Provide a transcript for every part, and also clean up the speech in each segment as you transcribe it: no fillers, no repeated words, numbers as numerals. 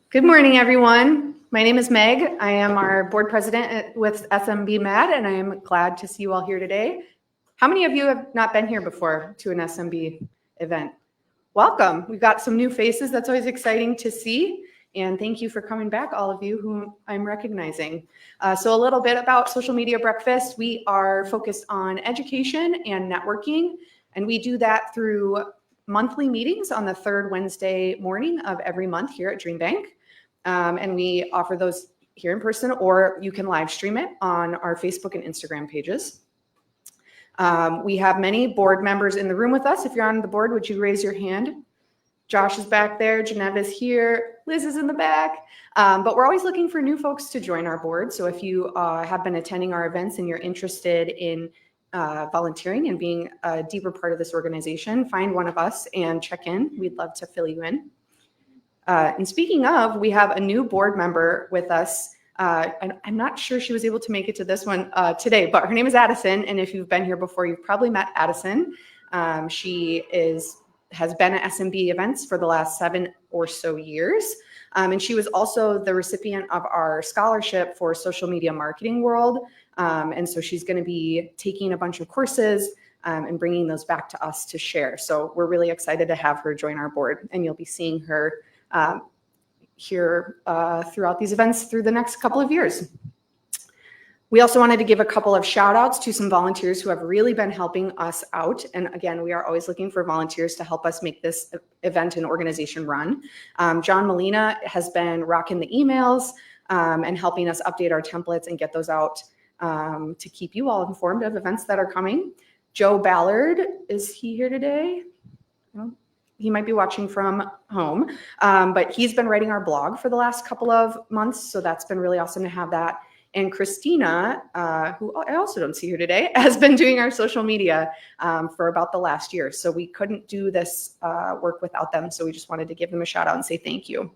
Good morning, everyone. My name is Meg. I am our board president with SMB Med, and I am glad to see you all here today. How many of you have not been here before to an SMB event? Welcome. We've got some new faces. That's always exciting to see. And thank you for coming back, all of you who I'm recognizing. So a little bit about Social Media Breakfast. We are focused on education and networking, and we do that through monthly meetings on the third Wednesday morning of every month here at Dream Bank. And we offer those here in person, or you can live stream it on our Facebook and Instagram pages. We have many board members in the room with us. If you're on the board, would you raise your hand? Josh is back there, Geneva's here, Liz is in the back. But we're always looking for new folks to join our board. So if you have been attending our events and you're interested in volunteering and being a deeper part of this organization, find one of us and check in. We'd love to fill you in. And speaking of, we have a new board member with us. And I'm not sure she was able to make it to this one today, but her name is Addison. And if you've been here before, you've probably met Addison. She has been at SMB events for the last 7 or so years. And she was also the recipient of our scholarship for Social Media Marketing World. And so she's going to be taking a bunch of courses and bringing those back to us to share. So we're really excited to have her join our board, and you'll be seeing her here throughout these events through the next couple of years. We also wanted to give a couple of shout outs to some volunteers who have really been helping us out. And again, we are always looking for volunteers to help us make this event and organization run. John Molina has been rocking the emails and helping us update our templates and get those out to keep you all informed of events that are coming. Joe Ballard, is he here today? No? He might be watching from home, but he's been writing our blog for the last couple of months. So that's been really awesome to have that. And Christina, who I also don't see here today, has been doing our social media for about the last year. So we couldn't do this work without them. So we just wanted to give them a shout out and say thank you.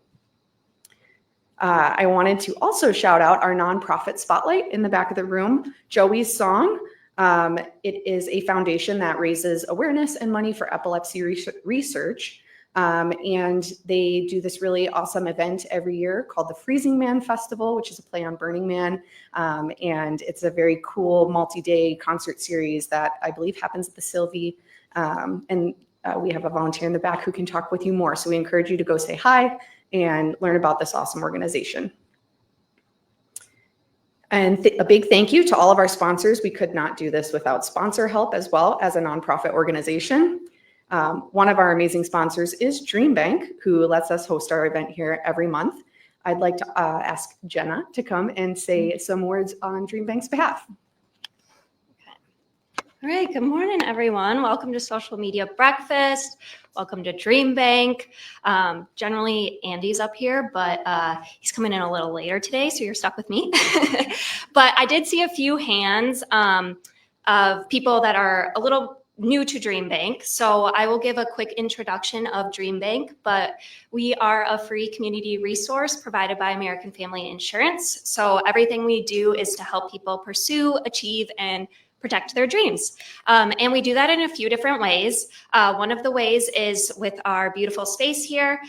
I wanted to also shout out our nonprofit spotlight in the back of the room, Joey's Song. It is a foundation that raises awareness and money for epilepsy research. And they do this really awesome event every year called the Freezing Man Festival, which is a play on Burning Man. And it's a very cool multi-day concert series that I believe happens at the Sylvie. And we have a volunteer in the back who can talk with you more. So we encourage you to go say hi and learn about this awesome organization. And a big thank you to all of our sponsors. We could not do this without sponsor help as well as a nonprofit organization. One of our amazing sponsors is Dream Bank, who lets us host our event here every month. I'd like to ask Jenna to come and say some words on Dream Bank's behalf. All right, good morning, everyone. Welcome to Social Media Breakfast. Welcome to Dream Bank. Generally, Andy's up here, but he's coming in a little later today, so you're stuck with me. But I did see a few hands of people that are a little new to Dream Bank. So I will give a quick introduction of Dream Bank, but we are a free community resource provided by American Family Insurance. So everything we do is to help people pursue, achieve, and protect their dreams. And we do that in a few different ways. One of the ways is with our beautiful space here.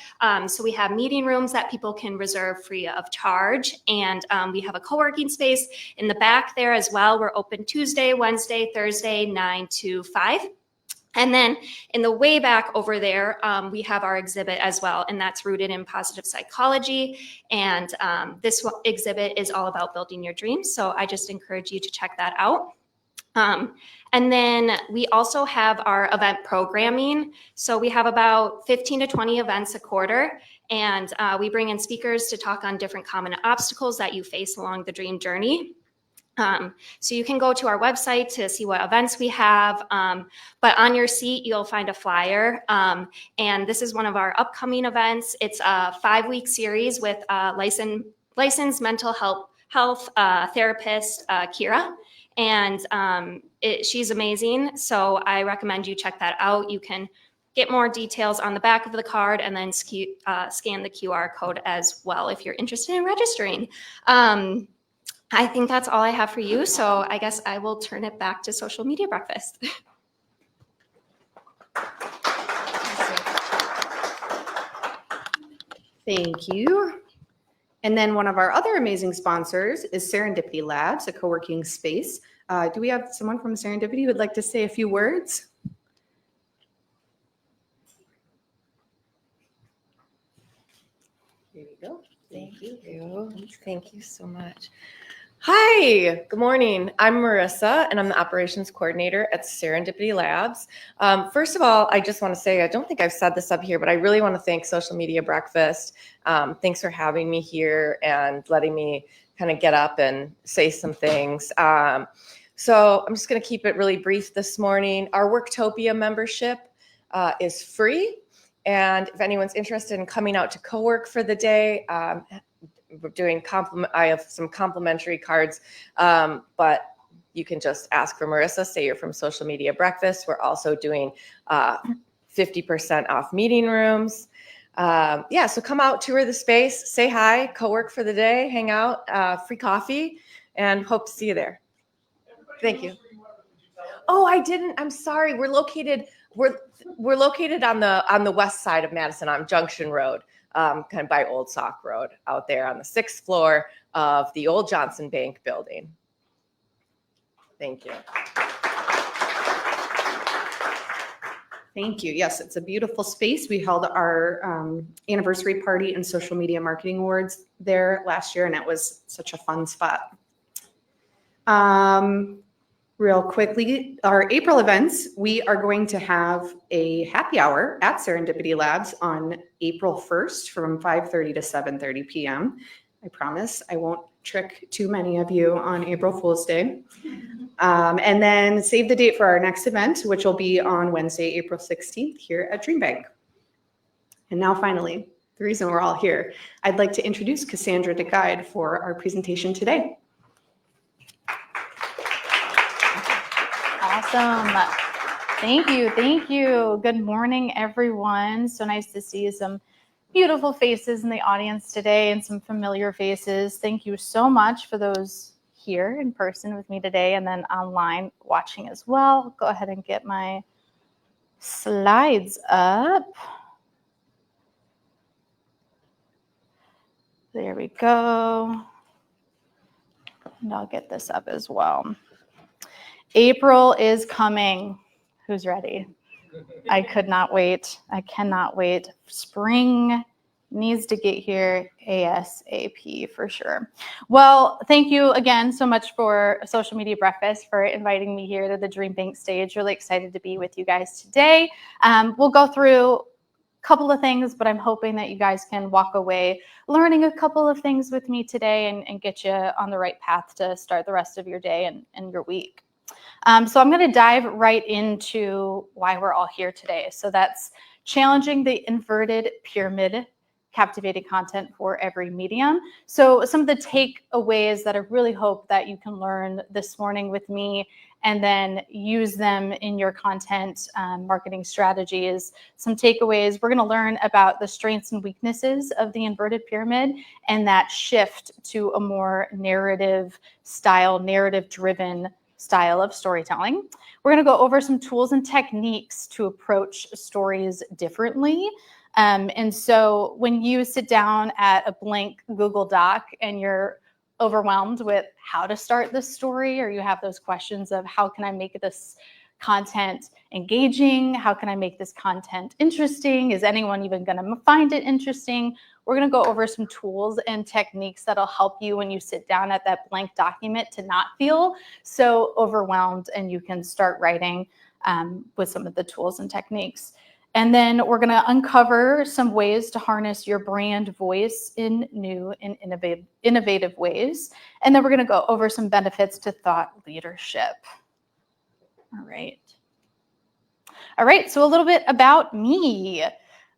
So we have meeting rooms that people can reserve free of charge. And we have a co-working space in the back there as well. We're open Tuesday, Wednesday, Thursday, 9 to 5. And then in the way back over there, we have our exhibit as well, and that's rooted in positive psychology. And this exhibit is all about building your dreams. So I just encourage you to check that out. And then we also have our event programming. So we have about 15 to 20 events a quarter, and we bring in speakers to talk on different common obstacles that you face along the dream journey. So you can go to our website to see what events we have, but on your seat, you'll find a flyer. And this is one of our upcoming events. It's a 5-week series with licensed mental health therapist, Kira. And she's amazing. So I recommend you check that out. You can get more details on the back of the card and then scan the QR code as well if you're interested in registering. I think that's all I have for you. So I guess I will turn it back to Social Media Breakfast. Thank you. And then one of our other amazing sponsors is Serendipity Labs, a co-working space. Do we have someone from Serendipity who would like to say a few words? Here we go. Thank you. Thank you so much. Hi, good morning. I'm Marissa, and I'm the operations coordinator at Serendipity Labs. First of all, I just want to say, I don't think I've said this up here, but I really want to thank Social Media Breakfast. Thanks for having me here and letting me kind of get up and say some things. So I'm just going to keep it really brief this morning. Our Worktopia membership is free. And if anyone's interested in coming out to co-work for the day, we're doing I have some complimentary cards, but you can just ask for Marissa, say you're from Social Media Breakfast. We're also doing 50% off meeting rooms. So come out, tour the space, say hi, co-work for the day, hang out, free coffee, and hope to see you there. Thank you. Oh, I didn't. I'm sorry. We're located on the west side of Madison on Junction Road, kind of by Old Sauk Road, out there on the 6th floor of the old Johnson Bank building. Thank you. Thank you. Yes, it's a beautiful space. We held our anniversary party and social media marketing awards there last year, and it was such a fun spot. Real quickly, our April events, we are going to have a happy hour at Serendipity Labs on April 1st from 5:30 to 7:30 p.m. I promise I won't trick too many of you on April Fool's Day. And then save the date for our next event, which will be on Wednesday, April 16th here at Dream Bank. And now finally, the reason we're all here, I'd like to introduce Cassandra DeGuide for our presentation today. Awesome. Thank you. Thank you. Good morning, everyone. So nice to see some beautiful faces in the audience today and some familiar faces. Thank you so much for those here in person with me today and then online watching as well. Go ahead and get my slides up. There we go. And I'll get this up as well. April is coming. Who's ready? I could not wait. I cannot wait. Spring needs to get here ASAP for sure. Well, thank you again so much for Social Media Breakfast for inviting me here to the Dream Bank stage. Really excited to be with you guys today. We'll go through a couple of things, but I'm hoping that you guys can walk away learning a couple of things with me today and get you on the right path to start the rest of your day and your week. So I'm going to dive right into why we're all here today. So that's challenging the inverted pyramid, captivating content for every medium. So some of the takeaways that I really hope that you can learn this morning with me and then use them in your content marketing strategies. Some takeaways, we're going to learn about the strengths and weaknesses of the inverted pyramid and that shift to a more narrative style, narrative-driven style of storytelling. We're going to go over some tools and techniques to approach stories differently. And so when you sit down at a blank Google Doc and you're overwhelmed with how to start this story, or you have those questions of how can I make this content engaging? How can I make this content interesting? Is anyone even going to find it interesting? We're going to go over some tools and techniques that'll help you when you sit down at that blank document to not feel so overwhelmed, and you can start writing with some of the tools and techniques. And then we're going to uncover some ways to harness your brand voice in new and innovative ways. And then we're going to go over some benefits to thought leadership. All right, so a little bit about me.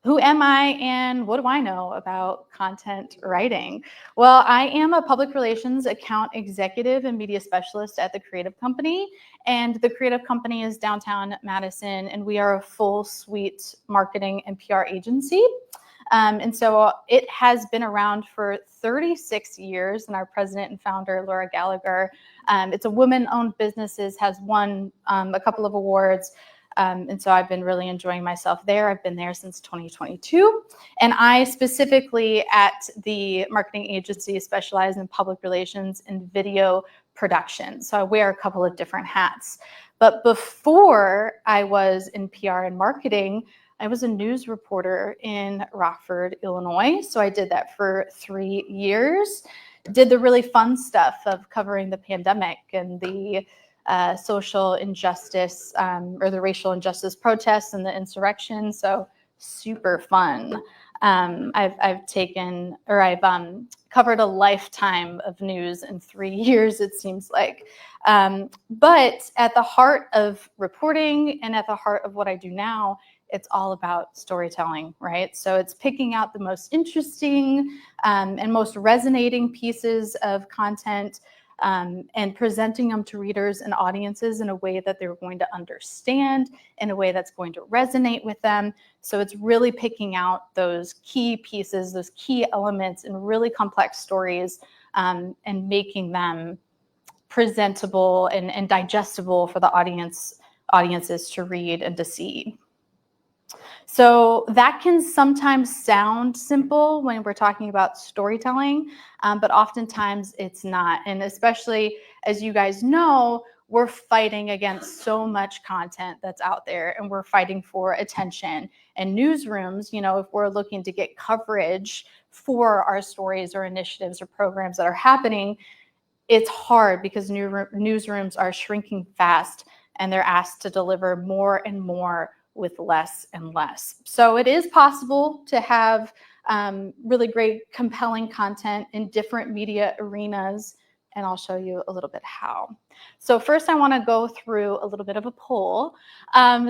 Who am I and what do I know about content writing? Well, I am a public relations account executive and media specialist at The Creative Company. And The Creative Company is downtown Madison, and we are a full suite marketing and PR agency. And so it has been around for 36 years, and our president and founder, Laura Gallagher, it's a woman-owned business, has won a couple of awards. And so I've been really enjoying myself there. I've been there since 2022. And I specifically at the marketing agency specialize in public relations and video production. So I wear a couple of different hats. But before I was in PR and marketing, I was a news reporter in Rockford, Illinois. So I did that for 3 years. Did the really fun stuff of covering the pandemic and the social injustice or the racial injustice protests and the insurrection. So super fun. I've covered a lifetime of news in 3 years, it seems like. But at the heart of reporting and at the heart of what I do now, it's all about storytelling, right? So it's picking out the most interesting and most resonating pieces of content and presenting them to readers and audiences in a way that they're going to understand, in a way that's going to resonate with them. So it's really picking out those key pieces, those key elements in really complex stories and making them presentable and digestible for the audiences to read and to see. So that can sometimes sound simple when we're talking about storytelling, but oftentimes it's not. And especially as you guys know, we're fighting against so much content that's out there and we're fighting for attention. And newsrooms, if we're looking to get coverage for our stories or initiatives or programs that are happening, it's hard because newsrooms are shrinking fast and they're asked to deliver more and more with less and less. So it is possible to have really great, compelling content in different media arenas, and I'll show you a little bit how. So first I want to go through a little bit of a poll.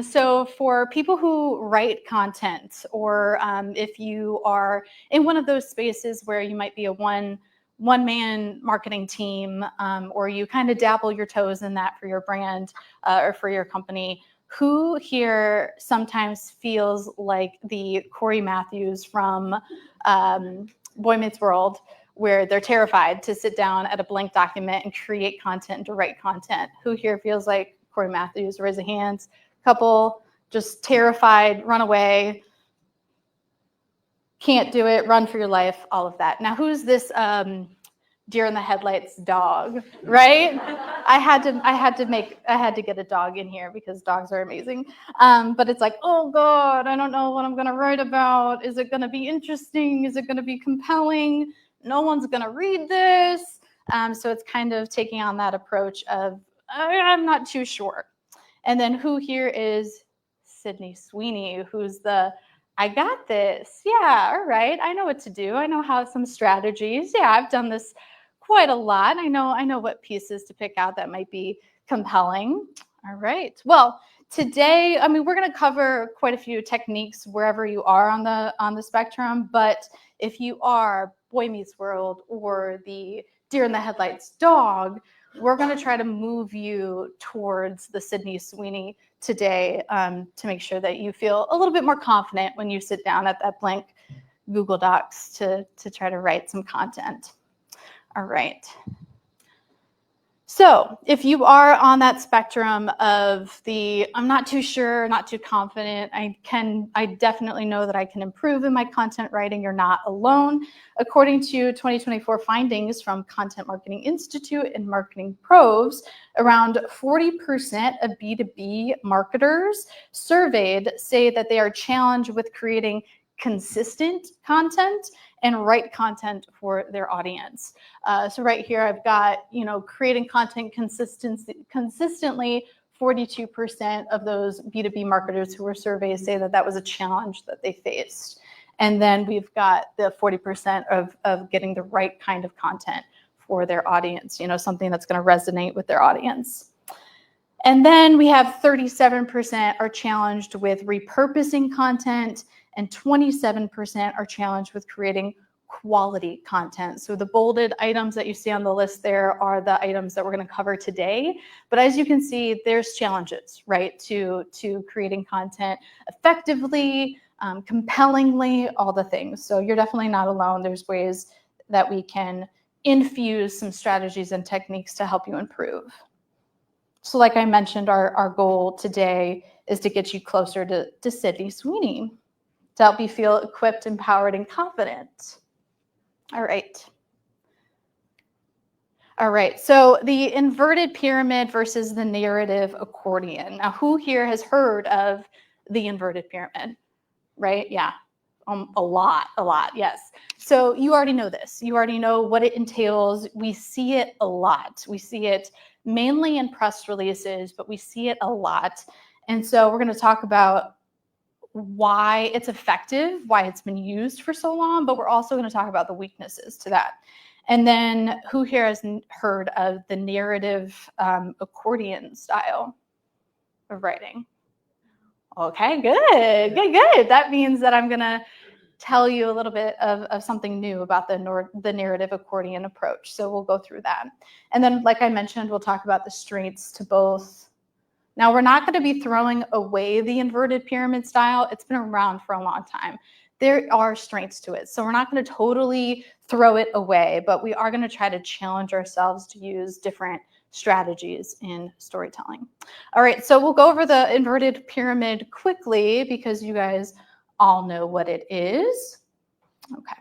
So for people who write content, or if you are in one of those spaces where you might be a one-man marketing team, or you kind of dabble your toes in that for your brand or for your company, who here sometimes feels like the Corey Matthews from Boy Meets World, where they're terrified to sit down at a blank document and create content and to write content? Who here feels like Corey Matthews? Raise your hands. Couple, just terrified, run away, can't do it, run for your life, all of that. Now, who's this deer in the headlights dog, right? I had to get a dog in here because dogs are amazing. But it's like, oh God, I don't know what I'm going to write about. Is it going to be interesting? Is it going to be compelling? No one's going to read this. So it's kind of taking on that approach of, I'm not too sure. And then who here is Sydney Sweeney, who's the, I got this. Yeah, all right. I know what to do. I know how some strategies. Yeah, I've done this quite a lot. I know what pieces to pick out that might be compelling. All right. Well, today, we're going to cover quite a few techniques wherever you are on the spectrum. But if you are Boy Meets World or the deer in the headlights dog, we're going to try to move you towards the Sydney Sweeney today to make sure that you feel a little bit more confident when you sit down at that blank Google Docs to try to write some content. All right. So if you are on that spectrum of the, I'm not too sure, not too confident, I definitely know that I can improve in my content writing, you're not alone. According to 2024 findings from Content Marketing Institute and Marketing Pros, around 40% of B2B marketers surveyed say that they are challenged with creating consistent content and right content for their audience. So right here, I've got, creating content consistently, 42% of those B2B marketers who were surveyed say that was a challenge that they faced. And then we've got the 40% of getting the right kind of content for their audience, something that's going to resonate with their audience. And then we have 37% are challenged with repurposing content, and 27% are challenged with creating quality content. So the bolded items that you see on the list there are the items that we're going to cover today. But as you can see, there's challenges, right, to creating content effectively, compellingly, all the things. So you're definitely not alone. There's ways that we can infuse some strategies and techniques to help you improve. So like I mentioned, our goal today is to get you closer to Sydney Sweeney, to help you feel equipped, empowered, and confident. All right. All right, so the inverted pyramid versus the narrative accordion. Now, who here has heard of the inverted pyramid, right? Yeah, a lot, yes. So you already know this. You already know what it entails. We see it a lot. We see it mainly in press releases, but we see it a lot. And so we're going to talk about why it's effective, why it's been used for so long, but we're also going to talk about the weaknesses to that. And then who here has heard of the narrative accordion style of writing? Okay, good. That means that I'm going to tell you a little bit of something new about the narrative accordion approach. So we'll go through that. And then, like I mentioned, we'll talk about the strengths to both. Now, we're not going to be throwing away the inverted pyramid style. It's been around for a long time. There are strengths to it. So we're not going to totally throw it away, but we are going to try to challenge ourselves to use different strategies in storytelling. All right, so we'll go over the inverted pyramid quickly because you guys all know what it is. Okay.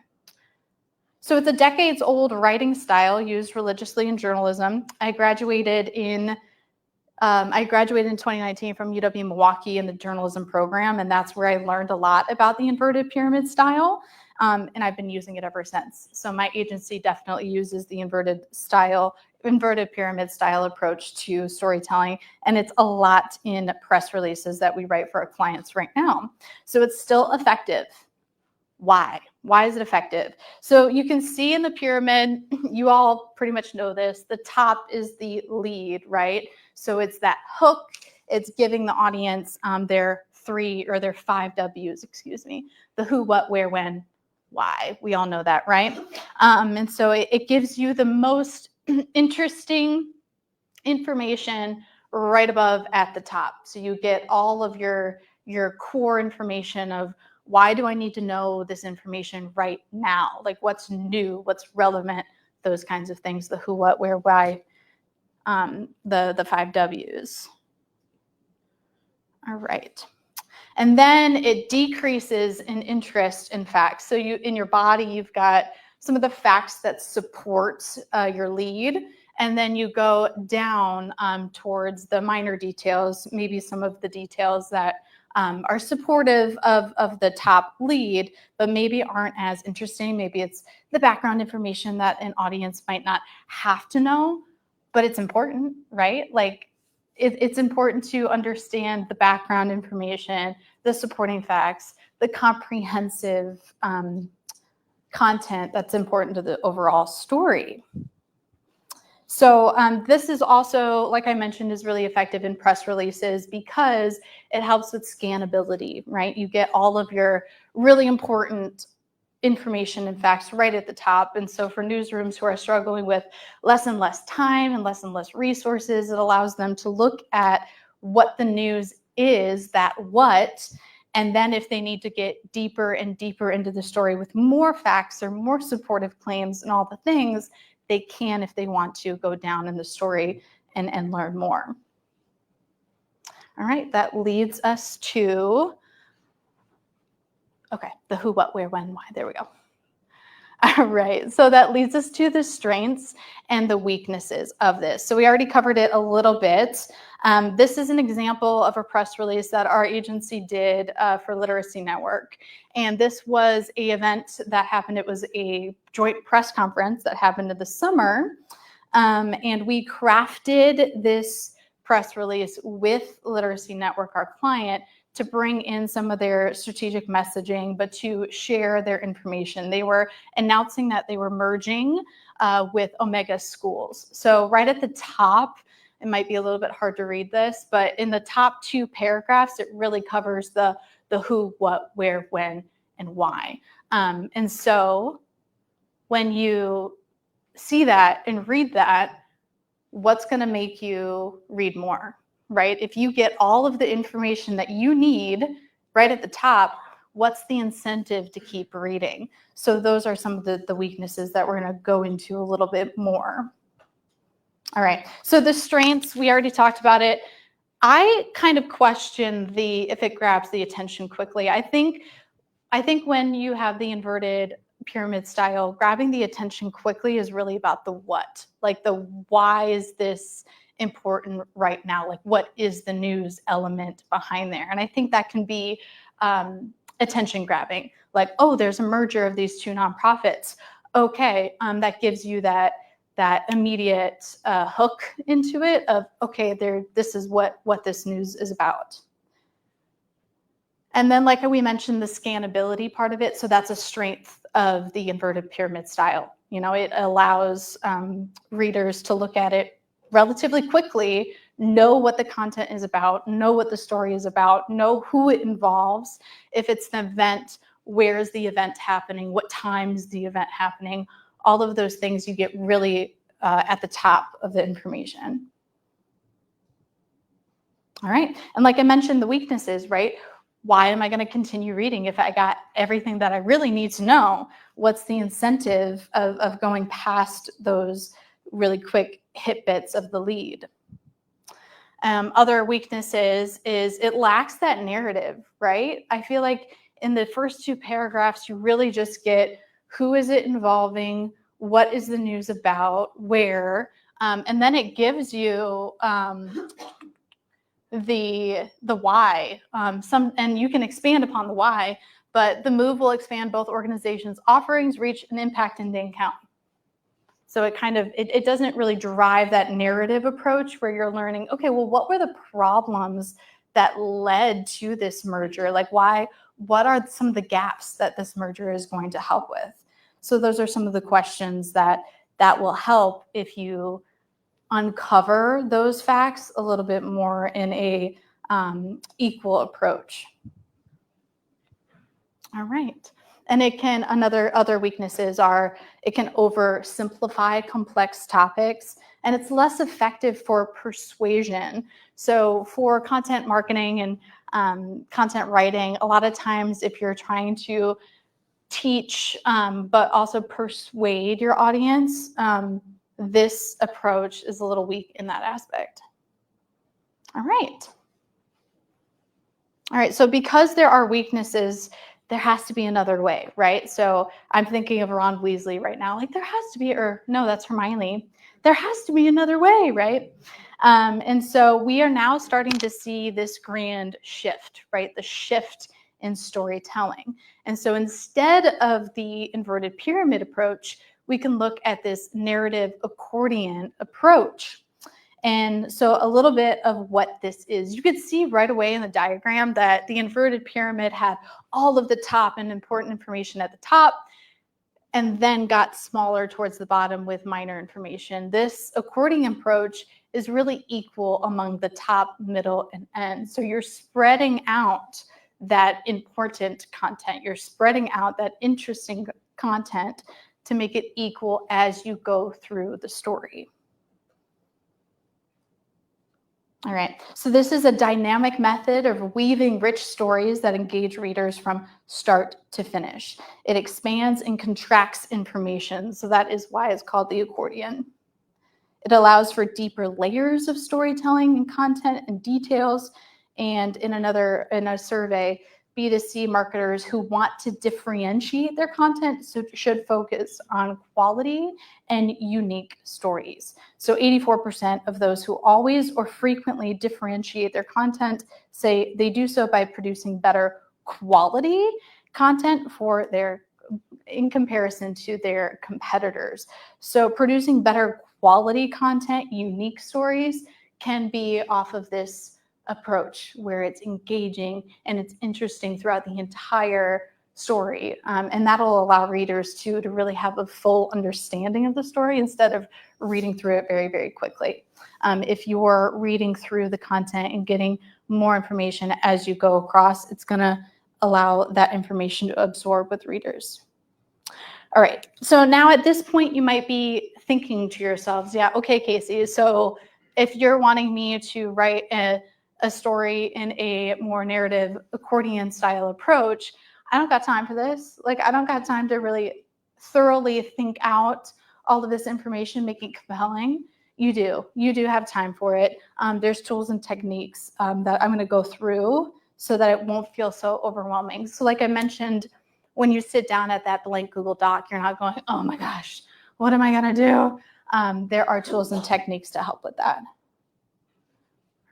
So it's a decades-old writing style used religiously in journalism. I graduated in 2019 from UW-Milwaukee in the journalism program, and that's where I learned a lot about the inverted pyramid style, and I've been using it ever since. So my agency definitely uses the inverted pyramid style approach to storytelling, and it's a lot in press releases that we write for our clients right now. So it's still effective. Why? Why is it effective? So you can see in the pyramid, you all pretty much know this, the top is the lead, right? So it's that hook. It's giving the audience their 5 W's, the who, what, where, when, why. We all know that, right? And so it gives you the most interesting information right above at the top. So you get all of your core information of why do I need to know this information right now? Like what's new, what's relevant, those kinds of things, the who, what, where, why, the 5 W's. All right. And then it decreases in interest in facts. So in your body, you've got some of the facts that support your lead. And then you go down towards the minor details, maybe some of the details that are supportive of the top lead, but maybe aren't as interesting. Maybe it's the background information that an audience might not have to know, but it's important, right? Like it's important to understand the background information, the supporting facts, the comprehensive content that's important to the overall story. So this is also, like I mentioned, is really effective in press releases because it helps with scannability, right? You get all of your really important information and facts right at the top. And so for newsrooms who are struggling with less and less time and less resources, it allows them to look at what the news is, that what, and then if they need to get deeper and deeper into the story with more facts or more supportive claims and all the things, they can, if they want to, go down in the story and learn more. All right, that leads us to, okay, the who, what, where, when, why. There we go. All right, so that leads us to the strengths and the weaknesses of this. So we already covered it a little bit. This is an example of a press release that our agency did for Literacy Network. And this was an event that happened. It was a joint press conference that happened in the summer. And we crafted this press release with Literacy Network, our client, to bring in some of their strategic messaging, but to share their information. They were announcing that they were merging with Omega Schools. So right at the top, it might be a little bit hard to read this, but in the top 2 paragraphs, it really covers the who, what, where, when, and why. And so when you see that and read that, what's going to make you read more, right? If you get all of the information that you need right at the top, what's the incentive to keep reading? So those are some of the weaknesses that we're going to go into a little bit more. All right. So the strengths, we already talked about it. I kind of question if it grabs the attention quickly. I think when you have the inverted pyramid style, grabbing the attention quickly is really about the what. Like the why is this important right now? Like what is the news element behind there? And I think that can be attention grabbing. Like, oh, there's a merger of these two nonprofits. Okay, that gives you that immediate hook into it of, okay, this is what this news is about. And then, like we mentioned, the scannability part of it. So that's a strength of the inverted pyramid style. It allows readers to look at it relatively quickly, know what the content is about, know what the story is about, know who it involves. If it's an event, where is the event happening? What time is the event happening? All of those things you get really at the top of the information. All right. And like I mentioned, the weaknesses, right? Why am I going to continue reading if I got everything that I really need to know? What's the incentive of going past those really quick hit bits of the lead? Other weaknesses is it lacks that narrative, right? I feel like in the first two paragraphs, you really just get who is it involving, what is the news about, where, and then it gives you the why. And you can expand upon the why, but the move will expand both organizations' offerings, reach, and impact in Dane County. So it doesn't really drive that narrative approach where you're learning, okay, well, what were the problems that led to this merger? Like what are some of the gaps that this merger is going to help with? So those are some of the questions that will help if you uncover those facts a little bit more in a equal approach. All right. And other weaknesses are it can oversimplify complex topics, and it's less effective for persuasion. So for content marketing and content writing, a lot of times if you're trying to teach but also persuade your audience, this approach is a little weak in that aspect. All right. All right, so because there are weaknesses, there has to be another way, right? So I'm thinking of Ron Weasley right now, like there has to be, or no, that's Hermione. There has to be another way, right? And so we are now starting to see this grand shift, right? The shift in storytelling. And so instead of the inverted pyramid approach, we can look at this narrative accordion approach. And so a little bit of what this is. You could see right away in the diagram that the inverted pyramid had all of the top and important information at the top and then got smaller towards the bottom with minor information. This accordion approach is really equal among the top, middle, and end. So you're spreading out that important content. You're spreading out that interesting content to make it equal as you go through the story. All right, so this is a dynamic method of weaving rich stories that engage readers from start to finish. It expands and contracts information, so that is why it's called the accordion. It allows for deeper layers of storytelling and content and details. And in a survey, B2C marketers who want to differentiate their content should focus on quality and unique stories. So 84% of those who always or frequently differentiate their content say they do so by producing better quality content in comparison to their competitors. So producing better quality content, unique stories can be off of this approach where it's engaging and it's interesting throughout the entire story. And that'll allow readers to really have a full understanding of the story instead of reading through it very, very quickly. If you're reading through the content and getting more information as you go across, it's going to allow that information to absorb with readers. All right, so now at this point, you might be thinking to yourselves, yeah, okay, Casey, so if you're wanting me to write a story in a more narrative accordion style approach, I don't got time for this. Like, I don't got time to really thoroughly think out all of this information, make it compelling. You do have time for it. There's tools and techniques that I'm going to go through so that it won't feel so overwhelming. So like I mentioned, when you sit down at that blank Google Doc, you're not going, oh my gosh, what am I going to do? There are tools and techniques to help with that.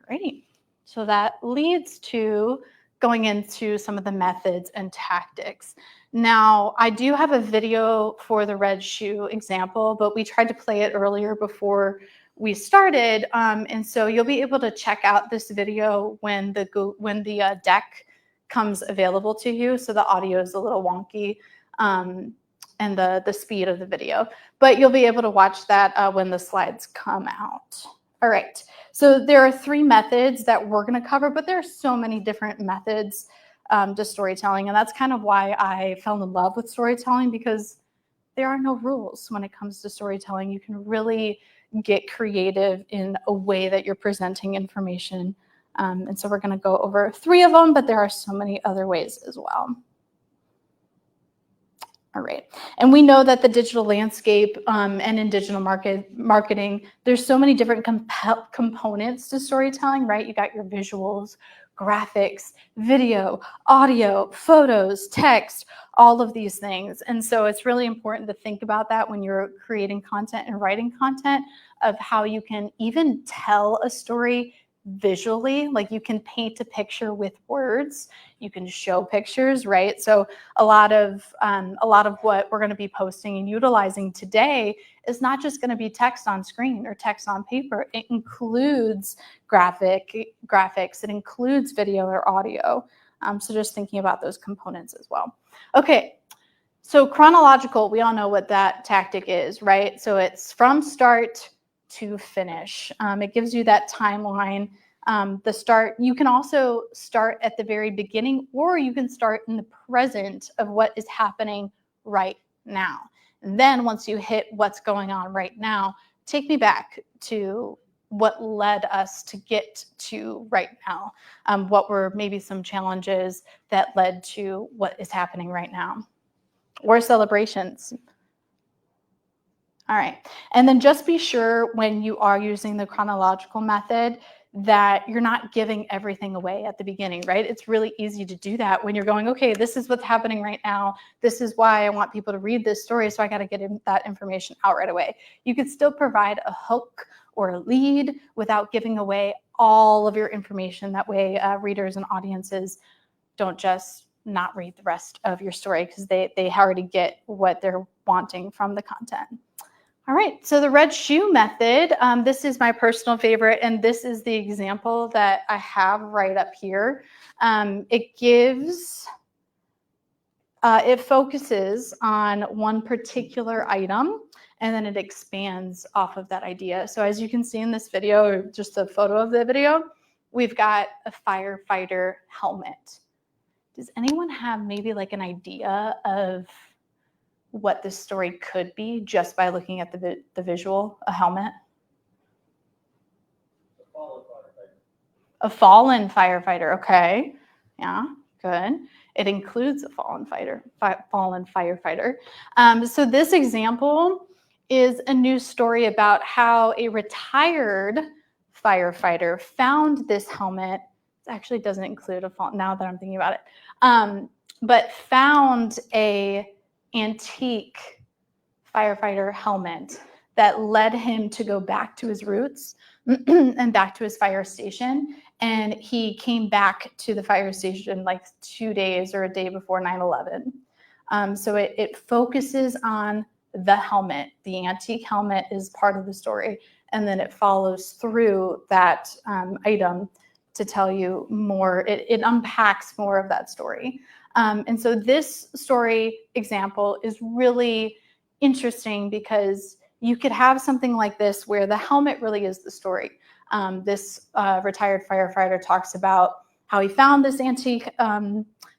Alrighty. So that leads to going into some of the methods and tactics. Now, I do have a video for the red shoe example, but we tried to play it earlier before we started. And so you'll be able to check out this video when the deck comes available to you. So the audio is a little wonky and the speed of the video, but you'll be able to watch that when the slides come out. All right, so there are 3 methods that we're going to cover, but there are so many different methods to storytelling, and that's kind of why I fell in love with storytelling, because there are no rules when it comes to storytelling. You can really get creative in a way that you're presenting information, and so we're going to go over 3 of them, but there are so many other ways as well. All right. And we know that the digital landscape and in digital marketing, there's so many different components to storytelling, right? You got your visuals, graphics, video, audio, photos, text, all of these things. And so it's really important to think about that when you're creating content and writing content, of how you can even tell a story visually. Like you can paint a picture with words, you can show pictures, right? So a lot of what we're going to be posting and utilizing today is not just going to be text on screen or text on paper. It includes graphics, it includes video or audio. So just thinking about those components as well. Okay, so chronological, we all know what that tactic is, right? So it's from start to finish. It gives you that timeline. The start, you can also start at the very beginning, or you can start in the present of what is happening right now. And then once you hit what's going on right now, take me back to what led us to get to right now. What were maybe some challenges that led to what is happening right now, or celebrations. All right, and then just be sure when you are using the chronological method that you're not giving everything away at the beginning, right? It's really easy to do that when you're going, okay, this is what's happening right now. This is why I want people to read this story, so I got to get that information out right away. You could still provide a hook or a lead without giving away all of your information. That way readers and audiences don't just not read the rest of your story, because they already get what they're wanting from the content. All right, so the red shoe method, this is my personal favorite, and this is the example that I have right up here. It focuses on one particular item, and then it expands off of that idea. So as you can see in this video, or just a photo of the video, we've got a firefighter helmet. Does anyone have maybe like an idea of what this story could be just by looking at the visual, a helmet? A fallen firefighter, okay. Yeah, good. It includes a fallen firefighter. So this example is a news story about how a retired firefighter found this helmet. It actually doesn't include a fallen, now that I'm thinking about it, but found a antique firefighter helmet that led him to go back to his roots and back to his fire station. And he came back to the fire station like 2 days or a day before 9/11. So it focuses on the helmet. The antique helmet is part of the story. And then it follows through that item to tell you more. It unpacks more of that story. And so this story example is really interesting because you could have something like this where the helmet really is the story. This retired firefighter talks about how he found this antique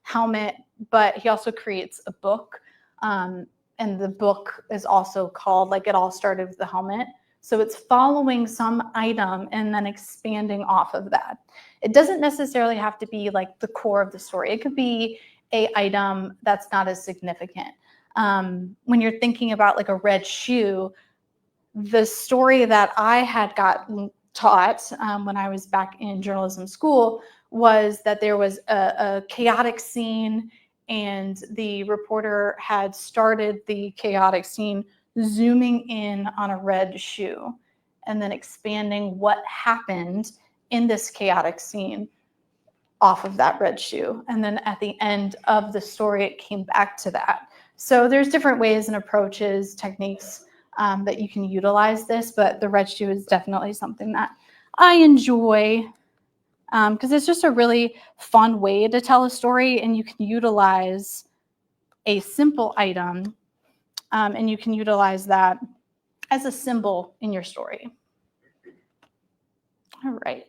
helmet, but he also creates a book. And the book is also called, like, It All Started with the Helmet. So it's following some item and then expanding off of that. It doesn't necessarily have to be like the core of the story. It could be an item that's not as significant. When you're thinking about like a red shoe, the story that I had gotten taught when I was back in journalism school was that there was a chaotic scene, and the reporter had started the chaotic scene zooming in on a red shoe and then expanding what happened in this chaotic scene off of that red shoe. And then at the end of the story, it came back to that. So there's different ways and approaches, techniques that you can utilize this, but the red shoe is definitely something that I enjoy because it's just a really fun way to tell a story, and you can utilize a simple item and you can utilize that as a symbol in your story. All right.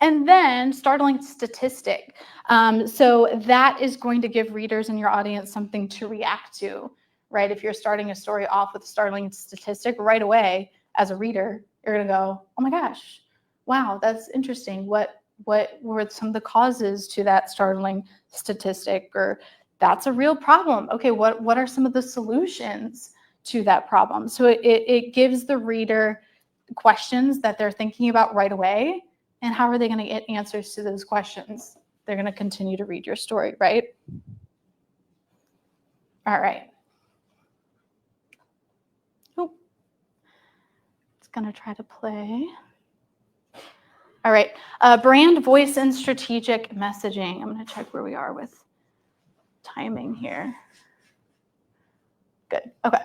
And then startling statistic. So that is going to give readers in your audience something to react to, right? If you're starting a story off with a startling statistic, right away as a reader, you're going to go, oh my gosh, wow, that's interesting. What were some of the causes to that startling statistic? Or that's a real problem. Okay, what are some of the solutions to that problem? So it gives the reader questions that they're thinking about right away. And how are they going to get answers to those questions? They're going to continue to read your story, right? All right. Oh, it's going to try to play. All right. Brand, voice, and strategic messaging. I'm going to check where we are with timing here. Good. Okay.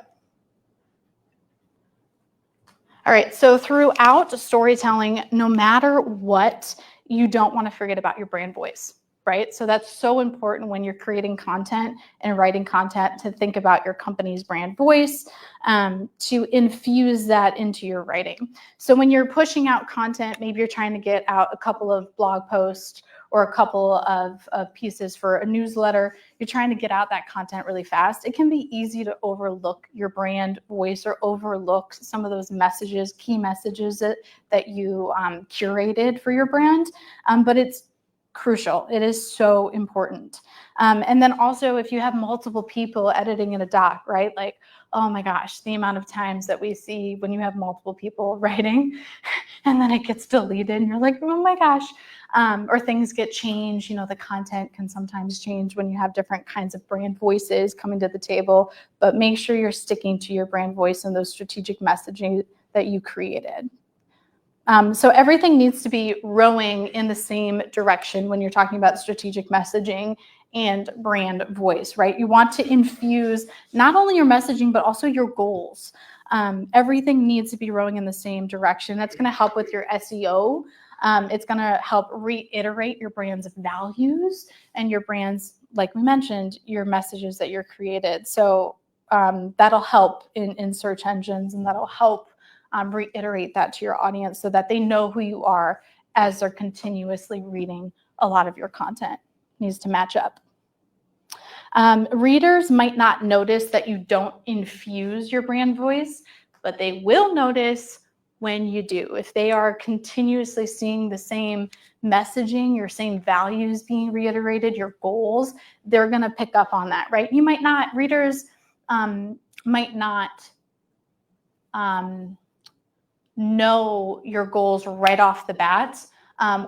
All right, so throughout storytelling, no matter what, you don't want to forget about your brand voice, right? So that's so important when you're creating content and writing content to think about your company's brand voice, to infuse that into your writing. So when you're pushing out content, maybe you're trying to get out a couple of blog posts or a couple of pieces for a newsletter, you're trying to get out that content really fast. It can be easy to overlook your brand voice or overlook some of those messages, key messages that you curated for your brand, but it's crucial. It is so important. And then also if you have multiple people editing in a doc, right? Like, oh my gosh, the amount of times that we see when you have multiple people writing and then it gets deleted and you're like, oh my gosh, or things get changed. You know, the content can sometimes change when you have different kinds of brand voices coming to the table, but make sure you're sticking to your brand voice and those strategic messaging that you created. So everything needs to be rowing in the same direction when you're talking about strategic messaging and brand voice, right? You want to infuse not only your messaging, but also your goals. Everything needs to be rowing in the same direction. That's going to help with your SEO. It's going to help reiterate your brand's values and your brand's, like we mentioned, your messages that you're created. So that'll help in search engines, and that'll help reiterate that to your audience so that they know who you are as they're continuously reading a lot of your content. It needs to match up. Readers might not notice that you don't infuse your brand voice, but they will notice when you do. If they are continuously seeing the same messaging, your same values being reiterated, your goals, they're going to pick up on that, right? You might not, readers might not know your goals right off the bat,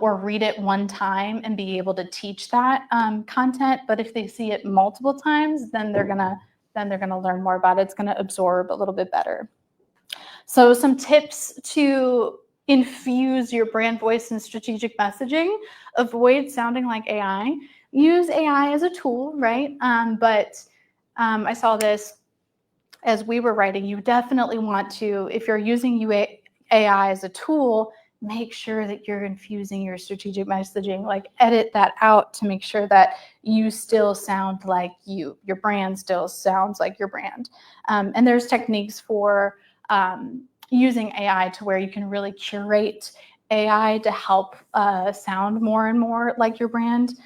or read it one time and be able to teach that content. But if they see it multiple times, then they're gonna learn more about it. It's gonna absorb a little bit better. So some tips to infuse your brand voice and strategic messaging: avoid sounding like AI. Use AI as a tool, right? But I saw this as we were writing. You definitely want to, if you're using AI as a tool, make sure that you're infusing your strategic messaging, like edit that out to make sure that you still sound like you, your brand still sounds like your brand. And there's techniques for using AI to where you can really curate AI to help sound more and more like your brand.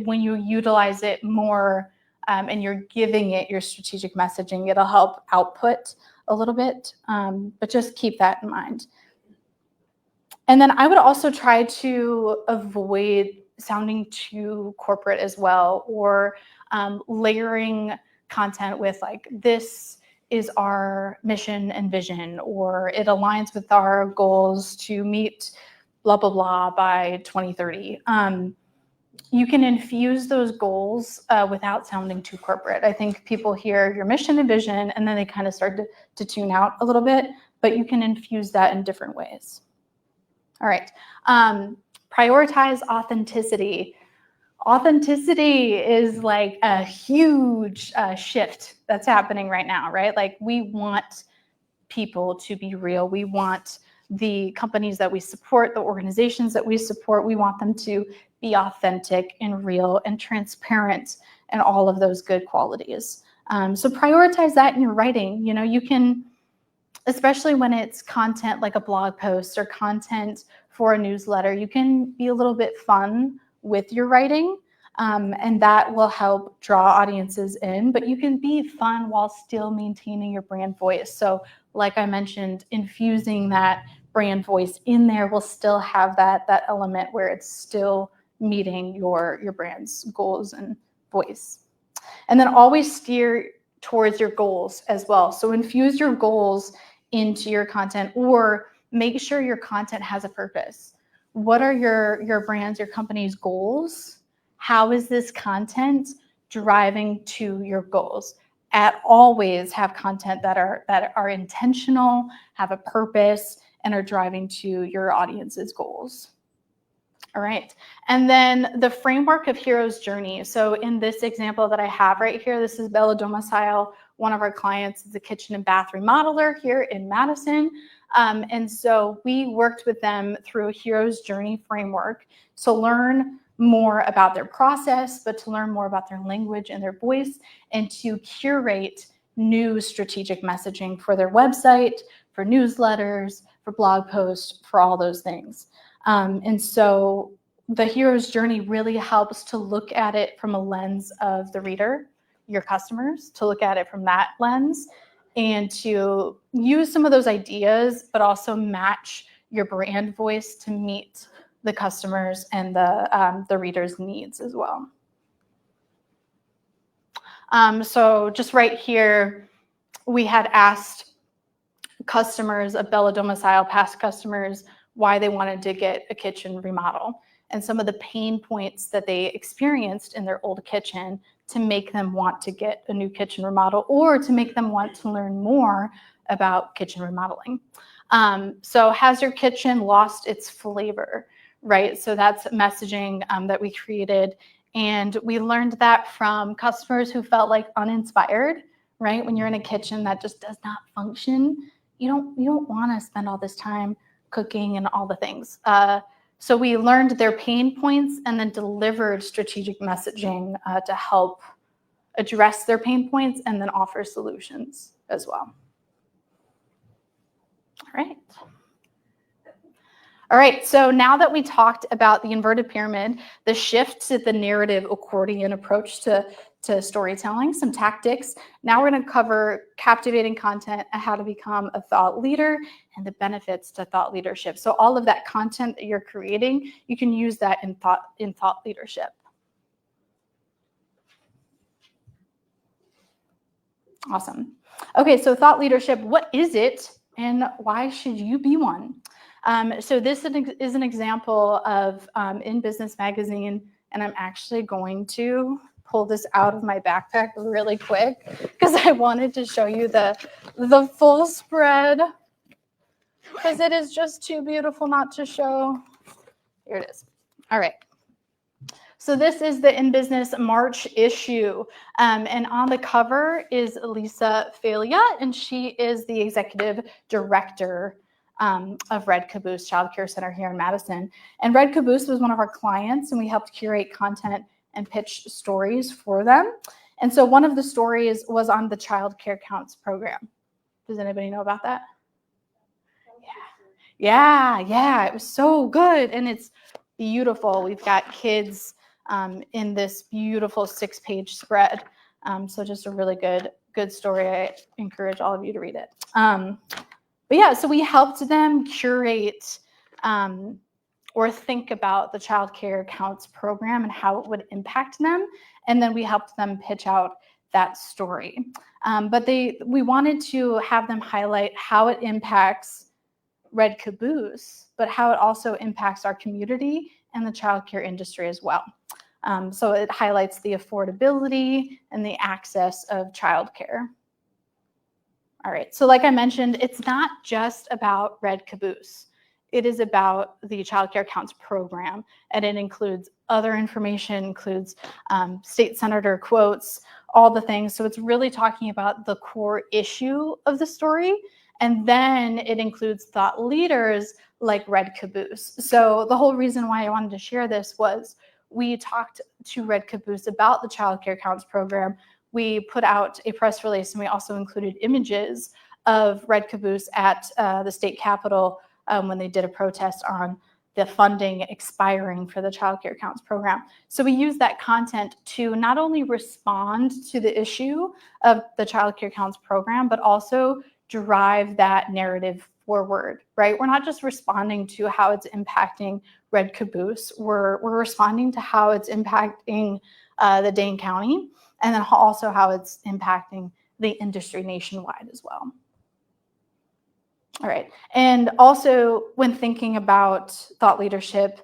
When you utilize it more and you're giving it your strategic messaging, it'll help output a little bit, but just keep that in mind. And then I would also try to avoid sounding too corporate as well, or layering content with like, this is our mission and vision, or it aligns with our goals to meet blah, blah, blah by 2030. You can infuse those goals without sounding too corporate. I think people hear your mission and vision and then they kind of start to tune out a little bit, but you can infuse that in different ways. All right. Prioritize authenticity. Authenticity is like a huge shift that's happening right now, right? Like we want people to be real. We want the companies that we support, the organizations that we support, we want them to be authentic and real and transparent and all of those good qualities. So prioritize that in your writing. You know, you can, especially when it's content like a blog post or content for a newsletter, you can be a little bit fun with your writing, and that will help draw audiences in, but you can be fun while still maintaining your brand voice. So like I mentioned, infusing that brand voice in there will still have that element where it's still meeting your brand's goals and voice. And then always steer towards your goals as well. So infuse your goals into your content, or make sure your content has a purpose. What are your brand's, your company's goals? How is this content driving to your goals? Always have content that are intentional, have a purpose, and are driving to your audience's goals. All right. And then the framework of hero's journey. So in this example that I have right here, this is Bella Domicile. One of our clients is a kitchen and bath remodeler here in Madison. And so we worked with them through a hero's journey framework to learn more about their process, but to learn more about their language and their voice, and to curate new strategic messaging for their website, for newsletters, for blog posts, for all those things. And so the hero's journey really helps to look at it from a lens of the reader, your customers, to look at it from that lens and to use some of those ideas, but also match your brand voice to meet the customers and the reader's needs as well. So just right here, we had asked customers of Bella Domicile, past customers, why they wanted to get a kitchen remodel and some of the pain points that they experienced in their old kitchen to make them want to get a new kitchen remodel, or to make them want to learn more about kitchen remodeling. So has your kitchen lost its flavor, right? So that's messaging that we created. And we learned that from customers who felt like uninspired, right? When you're in a kitchen that just does not function, you don't want to spend all this time cooking and all the things. So we learned their pain points and then delivered strategic messaging to help address their pain points and then offer solutions as well. All right, so now that we talked about the inverted pyramid, the shift to the narrative accordion approach to storytelling, some tactics, now we're going to cover captivating content and how to become a thought leader and the benefits to thought leadership. So all of that content that you're creating, you can use that in thought leadership. Awesome. Okay, so thought leadership, what is it and why should you be one? So this is an example of in Business Magazine, and I'm actually going to pull this out of my backpack really quick because I wanted to show you the full spread, because it is just too beautiful not to show. Here it is. All right. So this is the In Business March issue, and on the cover is Lisa Falia, and she is the executive director of Red Caboose Child Care Center here in Madison. And Red Caboose was one of our clients, and we helped curate content and pitch stories for them. And so one of the stories was on the Child Care Counts program. Does anybody know about that? Yeah, it was so good, and it's beautiful. We've got kids in this beautiful 6-page spread. So just a really good story. I encourage all of you to read it. But yeah, so we helped them curate or think about the Child Care Counts program and how it would impact them. And then we helped them pitch out that story. But we wanted to have them highlight how it impacts Red Caboose, but how it also impacts our community and the childcare industry as well. So it highlights the affordability and the access of childcare. All right, so like I mentioned, it's not just about Red Caboose. It is about the Child Care Counts program, and it includes other information, includes state senator quotes, all the things. So it's really talking about the core issue of the story, and then it includes thought leaders like Red Caboose. So the whole reason why I wanted to share this was we talked to Red Caboose about the Child Care Counts program. We put out a press release, and we also included images of Red Caboose at the state capitol when they did a protest on the funding expiring for the Child Care Counts program. So we use that content to not only respond to the issue of the Child Care Counts program, but also drive that narrative forward, right? We're not just responding to how it's impacting Red Caboose. We're responding to how it's impacting the Dane County, and then also how it's impacting the industry nationwide as well. All right, and also when thinking about thought leadership,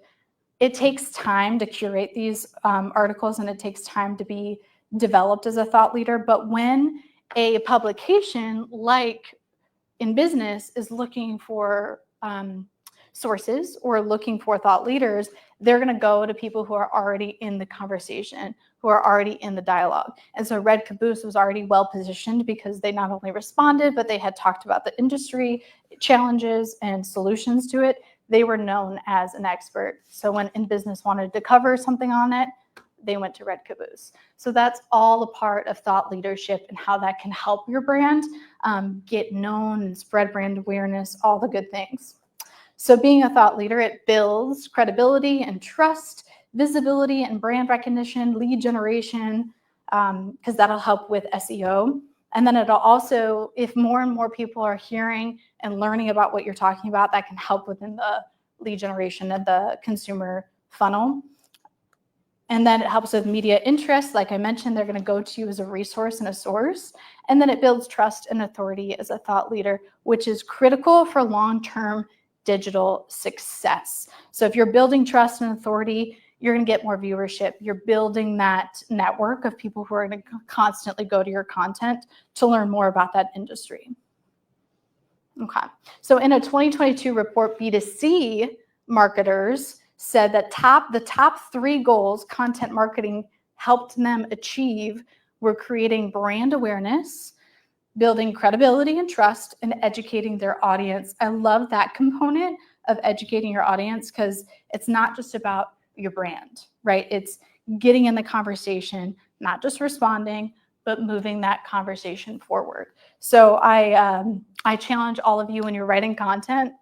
it takes time to curate these articles, and it takes time to be developed as a thought leader. But when a publication like in business is looking for sources or looking for thought leaders, they're going to go to people who are already in the conversation, who are already in the dialogue. And so Red Caboose was already well positioned because they not only responded, but they had talked about the industry challenges and solutions to it. They were known as an expert. So when In Business wanted to cover something on it, they went to Red Caboose. So that's all a part of thought leadership and how that can help your brand get known and spread brand awareness, all the good things. So being a thought leader, it builds credibility and trust, visibility and brand recognition, lead generation, because that'll help with SEO. And then it'll also, if more and more people are hearing and learning about what you're talking about, that can help within the lead generation and the consumer funnel. And then it helps with media interest. Like I mentioned, they're going to go to you as a resource and a source. And then it builds trust and authority as a thought leader, which is critical for long-term digital success. So if you're building trust and authority, you're going to get more viewership. You're building that network of people who are going to constantly go to your content to learn more about that industry. Okay. So in a 2022 report, B2C marketers said that the top 3 goals content marketing helped them achieve were creating brand awareness, building credibility and trust, and educating their audience. I love that component of educating your audience because it's not just about your brand, right? It's getting in the conversation, not just responding, but moving that conversation forward. So I challenge all of you when you're writing content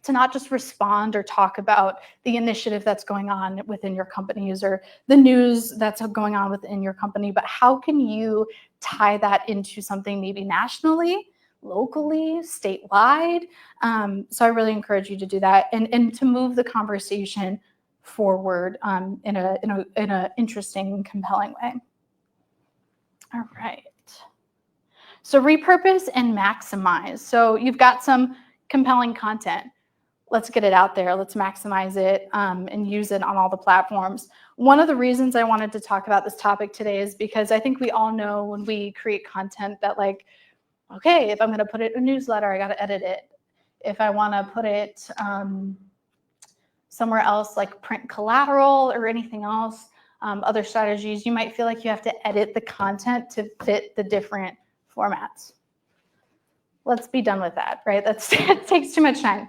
to not just respond or talk about the initiative that's going on within your companies or the news that's going on within your company, but how can you tie that into something maybe nationally, locally, statewide? So I really encourage you to do that and to move the conversation forward in a interesting and compelling way. All right. So repurpose and maximize. So you've got some compelling content. Let's get it out there. Let's maximize it and use it on all the platforms. One of the reasons I wanted to talk about this topic today is because I think we all know when we create content that, like, okay, if I'm going to put it in a newsletter, I got to edit it. If I want to put it somewhere else, like print collateral or anything else, other strategies, you might feel like you have to edit the content to fit the different formats. Let's be done with that, right? It takes too much time.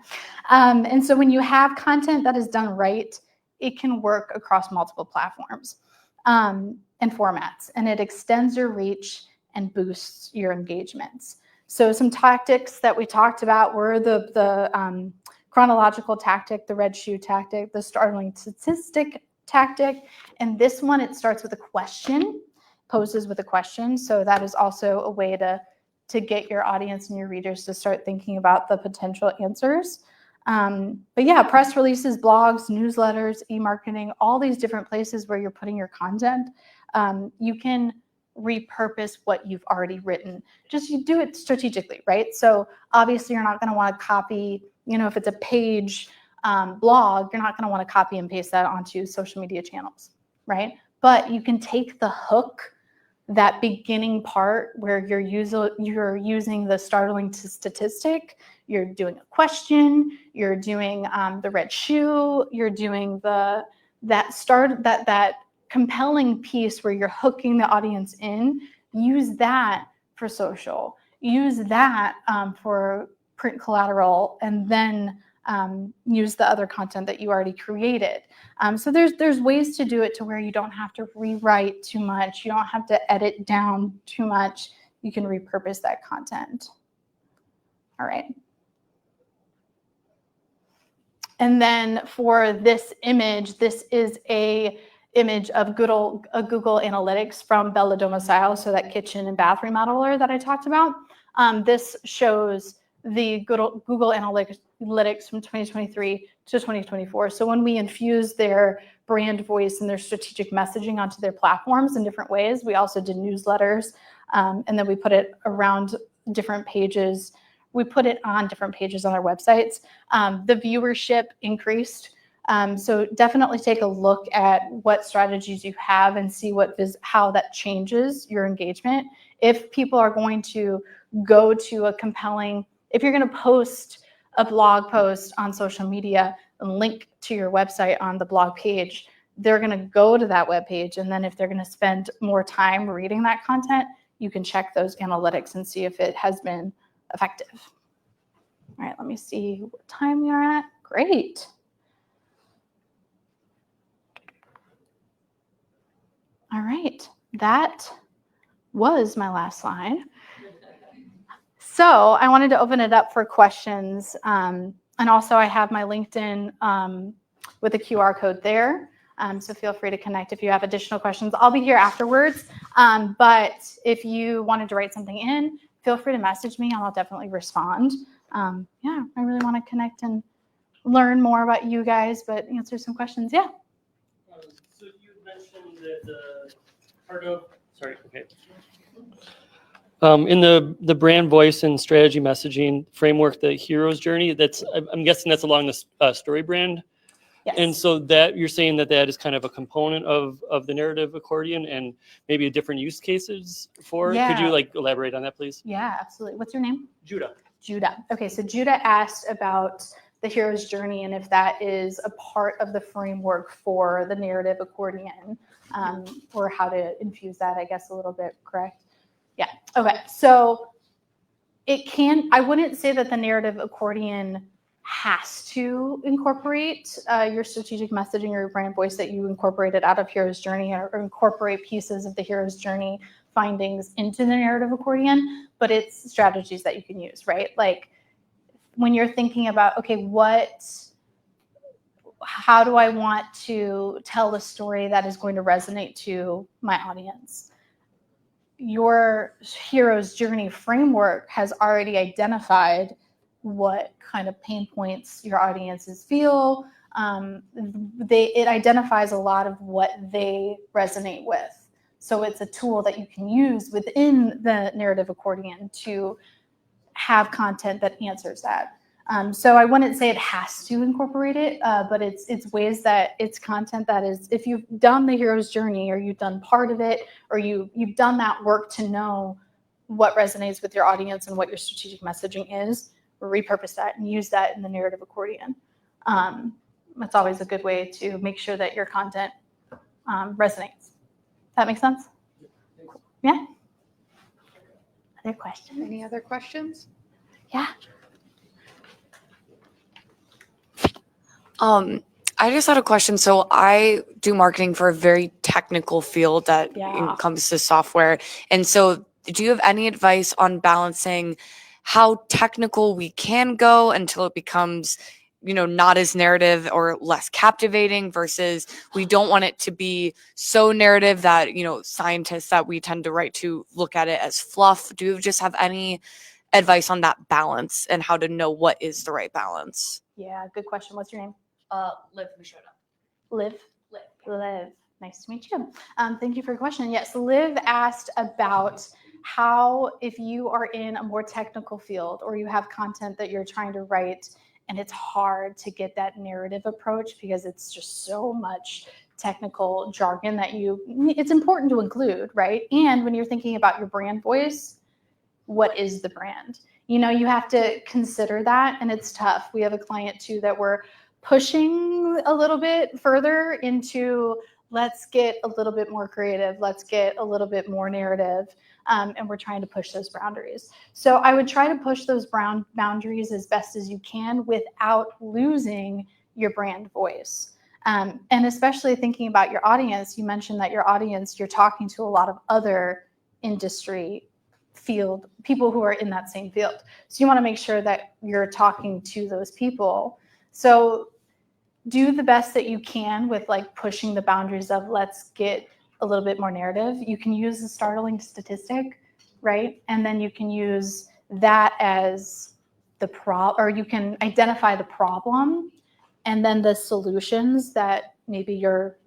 And so when you have content that is done right, it can work across multiple platforms and formats, and it extends your reach and boosts your engagements. So some tactics that we talked about were the chronological tactic, the red shoe tactic, the startling statistic tactic, and this one, it starts with a question, poses with a question. So that is also a way to get your audience and your readers to start thinking about the potential answers. But yeah, press releases, blogs, newsletters, e-marketing, all these different places where you're putting your content. You can repurpose what you've already written. Just you do it strategically, right? So obviously you're not going to want to copy, if it's a page blog, you're not going to want to copy and paste that onto social media channels, right? But you can take the hook, that beginning part where you're using the startling statistic, you're doing a question, you're doing the red shoe, you're doing that compelling piece where you're hooking the audience in. Use that for social. Use that for print collateral, and then use the other content that you already created. So there's ways to do it to where you don't have to rewrite too much. You don't have to edit down too much. You can repurpose that content. All right. And then for this image, this is a image of Google Analytics from Bella Domicile, so that kitchen and bath remodeler that I talked about. This shows the Google Analytics from 2023 to 2024. So when we infuse their brand voice and their strategic messaging onto their platforms in different ways, we also did newsletters, and then we put it around different pages. We put it on different pages on our websites. The viewership increased. So definitely take a look at what strategies you have and see how that changes your engagement. If people are going to go to if you're going to post a blog post on social media and link to your website on the blog page, they're going to go to that web page. And then if they're going to spend more time reading that content, you can check those analytics and see if it has been effective. All right, let me see what time we are at. Great. All right, that was my last slide. So I wanted to open it up for questions. And also I have my LinkedIn with a QR code there. So feel free to connect if you have additional questions. I'll be here afterwards. But if you wanted to write something in, feel free to message me and I'll definitely respond. Yeah, I really want to connect and learn more about you guys, but answer some questions. Yeah. So you mentioned that part of, in the brand voice and strategy messaging framework, the hero's journey, I'm guessing that's along the story brand. Yes. And so that you're saying that is kind of a component of the narrative accordion and maybe a different use cases for. Yeah. Could you elaborate on that, please? Yeah, absolutely. What's your name? Judah. Okay, so Judah asked about the hero's journey and if that is a part of the framework for the narrative accordion, or how to infuse that, I guess, a little bit, correct? Yeah, okay. So I wouldn't say that the narrative accordion has to incorporate your strategic messaging or your brand voice, that you incorporated out of hero's journey, or incorporate pieces of the hero's journey findings into the narrative accordion, but it's strategies that you can use, right? Like when you're thinking about, okay, how do I want to tell a story that is going to resonate to my audience? Your hero's journey framework has already identified what kind of pain points your audiences feel. It identifies a lot of what they resonate with. So it's a tool that you can use within the narrative accordion to have content that answers that. So I wouldn't say it has to incorporate it, but it's ways that it's content that is, if you've done the hero's journey or you've done part of it, or you've done that work to know what resonates with your audience and what your strategic messaging is, repurpose that and use that in the narrative accordion. That's always a good way to make sure that your content resonates. That makes sense? Cool. Yeah? Other questions? Any other questions? Yeah. I just had a question. So I do marketing for a very technical field that encompasses software. And so do you have any advice on balancing how technical we can go until it becomes, not as narrative or less captivating, versus we don't want it to be so narrative that, scientists that we tend to write to look at it as fluff? Do you just have any advice on that balance and how to know what is the right balance? Yeah, good question. What's your name? Liv, who showed up. Liv. Liv. Liv. Nice to meet you. Thank you for your question. Yes, Liv asked about how, if you are in a more technical field or you have content that you're trying to write and it's hard to get that narrative approach because it's just so much technical jargon that it's important to include, right? And when you're thinking about your brand voice, what is the brand? You know, you have to consider that, and it's tough. We have a client too that we're pushing a little bit further into, let's get a little bit more creative, let's get a little bit more narrative, and we're trying to push those boundaries. So I would try to push those boundaries as best as you can without losing your brand voice. And especially thinking about your audience, you mentioned that your audience, you're talking to a lot of other industry field, people who are in that same field. So you want to make sure that you're talking to those people. So do the best that you can with like pushing the boundaries of let's get a little bit more narrative. You can use a startling statistic, right? And then you can use that as or you can identify the problem and then the solutions that maybe your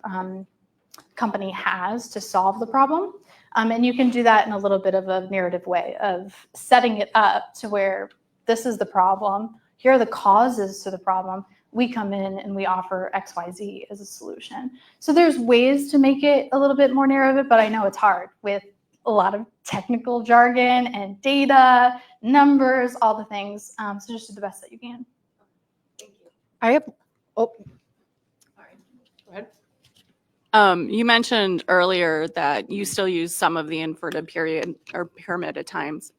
company has to solve the problem. And you can do that in a little bit of a narrative way of setting it up to where this is the problem. Here are the causes to the problem. We come in and we offer XYZ as a solution. So there's ways to make it a little bit more narrative, but I know it's hard with a lot of technical jargon and data, numbers, all the things. So just do the best that you can. Thank you. I have, All right. Go ahead. You mentioned earlier that you still use some of the inverted period or pyramid at times.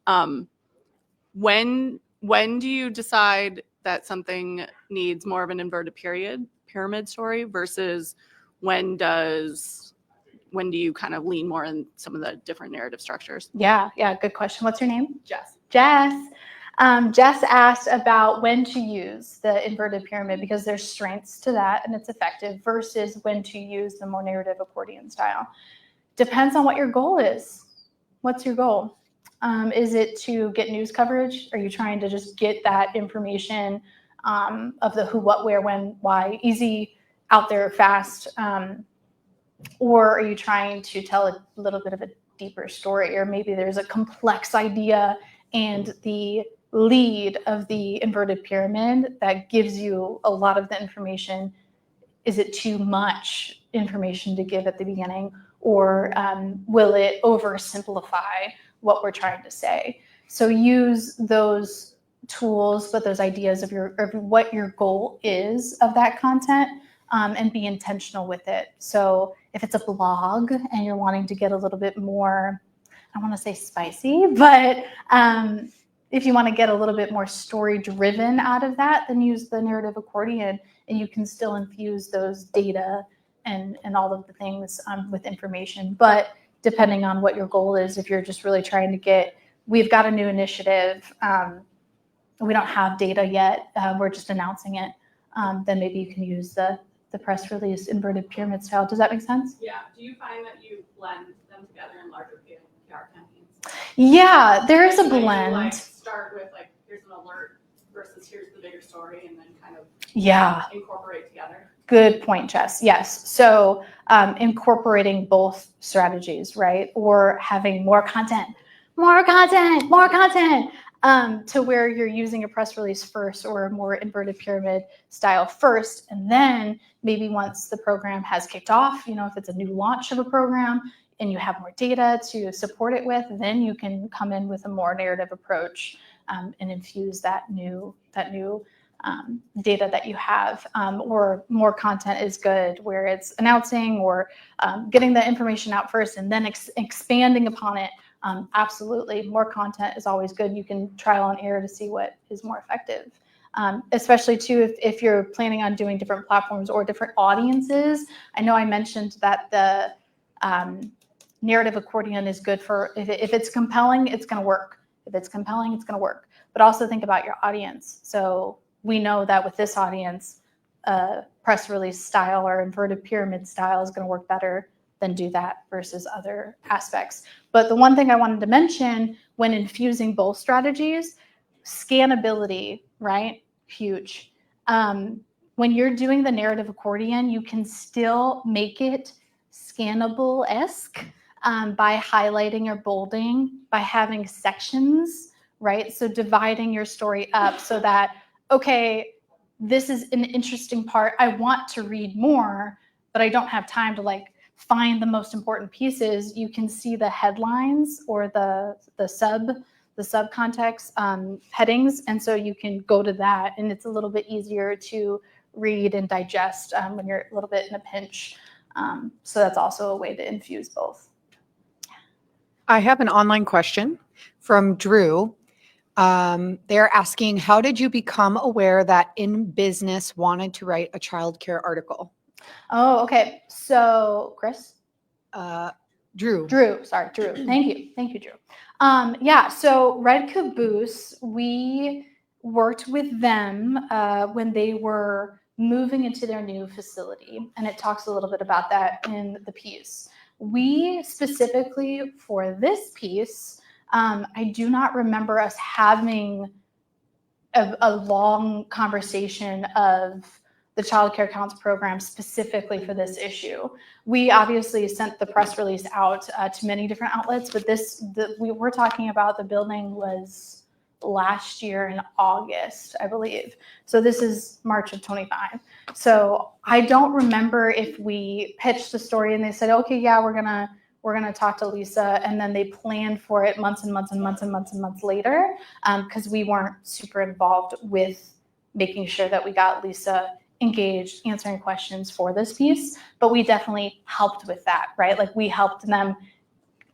When do you decide that something needs more of an inverted pyramid story versus when do you kind of lean more in some of the different narrative structures? Yeah, good question. What's your name? Jess. Jess. Jess asked about when to use the inverted pyramid because there's strengths to that and it's effective versus when to use the more narrative accordion style. Depends on what your goal is. What's your goal? Is it to get news coverage? Are you trying to just get that information of the who, what, where, when, why, easy, out there, fast? Or are you trying to tell a little bit of a deeper story? Or maybe there's a complex idea and the lead of the inverted pyramid that gives you a lot of the information. Is it too much information to give at the beginning? Or will it oversimplify what we're trying to say? So use those tools, but those ideas of what your goal is of that content, and be intentional with it. So if it's a blog and you're wanting to get a little bit more, I don't want to say spicy, but if you want to get a little bit more story driven out of that, then use the narrative accordion and you can still infuse those data and all of the things with information. But depending on what your goal is, if you're just really trying to get, we've got a new initiative, we don't have data yet, we're just announcing it, then maybe you can use the press release inverted pyramid style. Does that make sense? Yeah. Do you find that you blend them together in larger PR campaigns? Yeah, there is a Like, do you, blend. like, start with like, here's an alert versus here's the bigger story and then kind of incorporate together? Good point, Jess. Yes. So incorporating both strategies, right? Or having more content, to where you're using a press release first or a more inverted pyramid style first. And then maybe once the program has kicked off, you know, if it's a new launch of a program and you have more data to support it with, then you can come in with a more narrative approach and infuse that new data that you have, or more content is good where it's announcing or getting the information out first and then expanding upon it. Absolutely, more content is always good. You can trial and error to see what is more effective, especially too if you're planning on doing different platforms or different audiences. I know I mentioned that the narrative accordion is good for if it's compelling, it's going to work. If it's compelling, it's going to work. But also think about your audience. So we know that with this audience, press release style or inverted pyramid style is going to work better than do that versus other aspects. But the one thing I wanted to mention when infusing both strategies, scannability, right? Huge. When you're doing the narrative accordion, you can still make it scannable-esque by highlighting or bolding, by having sections, right? So dividing your story up so that, okay, this is an interesting part. I want to read more, but I don't have time to like find the most important pieces. You can see the headlines or the subcontext headings, and so you can go to that, and it's a little bit easier to read and digest when you're a little bit in a pinch. So that's also a way to infuse both. I have an online question from Drew. They're asking, how did you become aware that In Business wanted to write a childcare article? Oh, okay. So, Chris? Drew. Sorry, Drew. Thank you, Drew. Yeah, so Red Caboose, we worked with them when they were moving into their new facility, and it talks a little bit about that in the piece. We specifically, for this piece, I do not remember us having a long conversation of the Child Care Counts program specifically for this issue. We obviously sent the press release out to many different outlets, but we were talking about the building was last year in August, I believe. So this is March of 25. So I don't remember if we pitched the story and they said, okay, yeah, we're gonna talk to Lisa, and then they planned for it months and months and months and months and months later, because we weren't super involved with making sure that we got Lisa engaged, answering questions for this piece, but we definitely helped with that, right? Like we helped them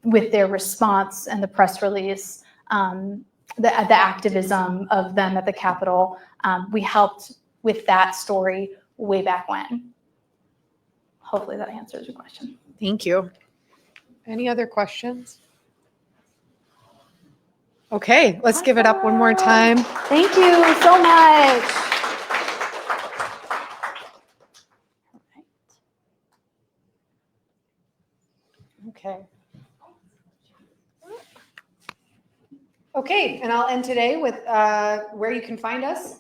with their response and the press release, the activism of them at the Capitol. We helped with that story way back when. Hopefully that answers your question. Thank you. Any other questions? Okay, let's give it up one more time. Thank you so much. Okay. Okay, and I'll end today with where you can find us.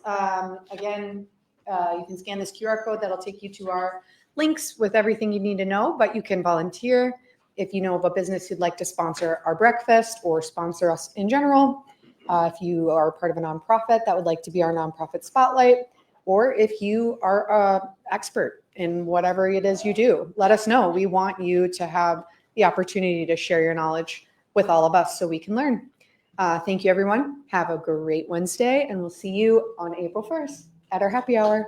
Again, you can scan this QR code that'll take you to our links with everything you need to know, but you can volunteer if you know of a business who'd like to sponsor our breakfast or sponsor us in general. If you are part of a nonprofit that would like to be our nonprofit spotlight, or if you are an expert in whatever it is you do, let us know. We want you to have the opportunity to share your knowledge with all of us so we can learn. Thank you, everyone. Have a great Wednesday, and we'll see you on April 1st at our happy hour.